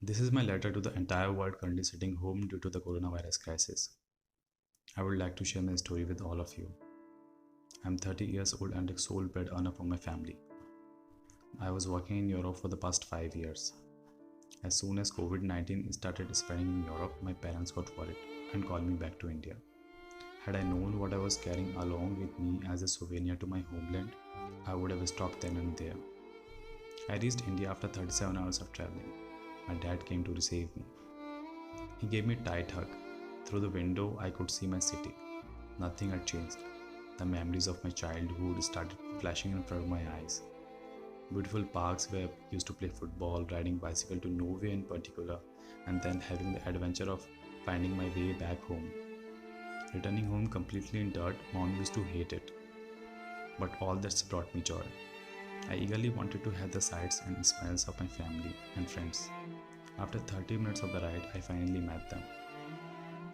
This is my letter to the entire world currently sitting home due to the coronavirus crisis. I would like to share my story with all of you. I'm 30 years old and a sole bread earner for my family. I was working in Europe for the past 5 years. As soon as COVID 19 started spreading in Europe, my parents got worried and called me back to India. Had I known what I was carrying along with me as a souvenir to my homeland, I would have stopped then and there. I reached India after 37 hours of traveling. My dad came to receive me. He gave me a tight hug. Through the window, I could see my city. Nothing had changed. The memories of my childhood started flashing in front of my eyes. Beautiful parks where I used to play football, riding bicycle to nowhere in particular, and then having the adventure of finding my way back home. Returning home completely in dirt, mom used to hate it, but all that's brought me joy. I eagerly wanted to have the sights and smiles of my family and friends. After 30 minutes of the ride, I finally met them.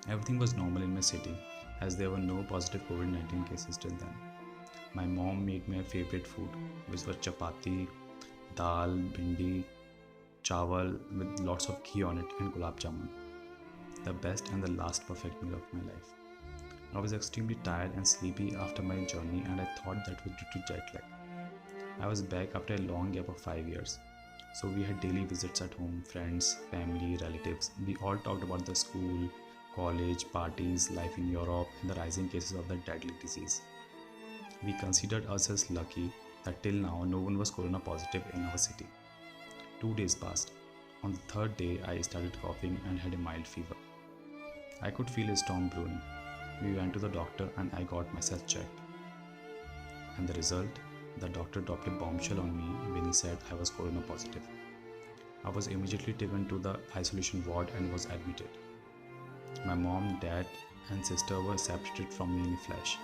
Everything was normal in my city as there were no positive COVID 19 cases till then. My mom made my favorite food, which was chapati, dal, bhindi, chawal with lots of ghee on it, and gulab jamun. The best and the last perfect meal of my life. I was extremely tired and sleepy after my journey, and I thought that was due to jet lag. I was back after a long gap of 5 years. So we had daily visits at home, friends, family, relatives. We all talked about the school, college, parties, life in Europe, and the rising cases of the deadly disease. We considered ourselves lucky that till now no one was corona positive in our city. 2 days passed. On the third day, I started coughing and had a mild fever. I could feel a storm brewing. We went to the doctor and I got myself checked. And the result? The doctor dropped a bombshell on me when he said I was corona positive. I was immediately taken to the isolation ward and was admitted. My mom, dad, and sister were separated from me in a flash.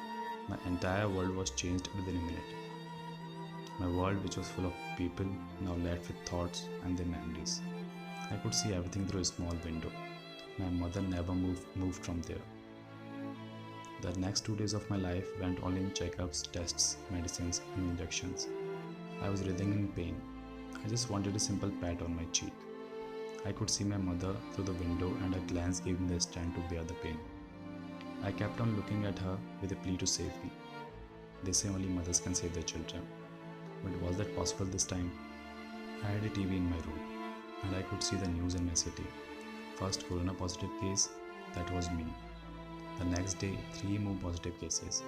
My entire world was changed within a minute. My world, which was full of people, now left with thoughts and their memories. I could see everything through a small window. My mother never moved from there. The next 2 days of my life went only in checkups, tests, medicines, and injections. I was writhing in pain. I just wanted a simple pat on my cheek. I could see my mother through the window, and her glance gave me the strength to bear the pain. I kept on looking at her with a plea to save me. They say only mothers can save their children. But was that possible this time? I had a TV in my room, and I could see the news in my city. First corona positive case, that was me. The next day, 3 more positive cases.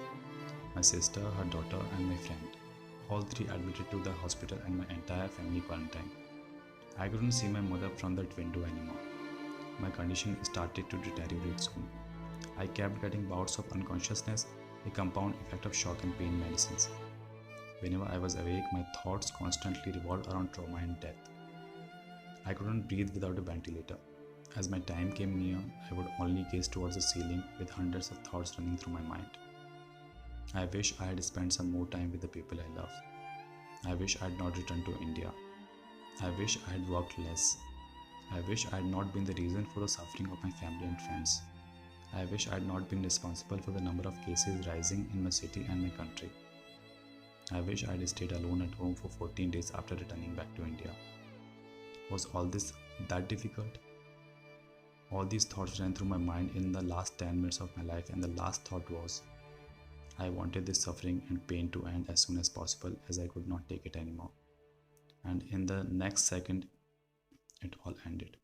My sister, her daughter, and my friend. All 3 admitted to the hospital and my entire family quarantined. I couldn't see my mother from that window anymore. My condition started to deteriorate soon. I kept getting bouts of unconsciousness, a compound effect of shock and pain medicines. Whenever I was awake, my thoughts constantly revolved around trauma and death. I couldn't breathe without a ventilator. As my time came near, I would only gaze towards the ceiling with hundreds of thoughts running through my mind. I wish I had spent some more time with the people I love. I wish I had not returned to India. I wish I had worked less. I wish I had not been the reason for the suffering of my family and friends. I wish I had not been responsible for the number of cases rising in my city and my country. I wish I had stayed alone at home for 14 days after returning back to India. Was all this that difficult? All these thoughts ran through my mind in the last 10 minutes of my life, and the last thought was, I wanted this suffering and pain to end as soon as possible, as I could not take it anymore. And in the next second, it all ended.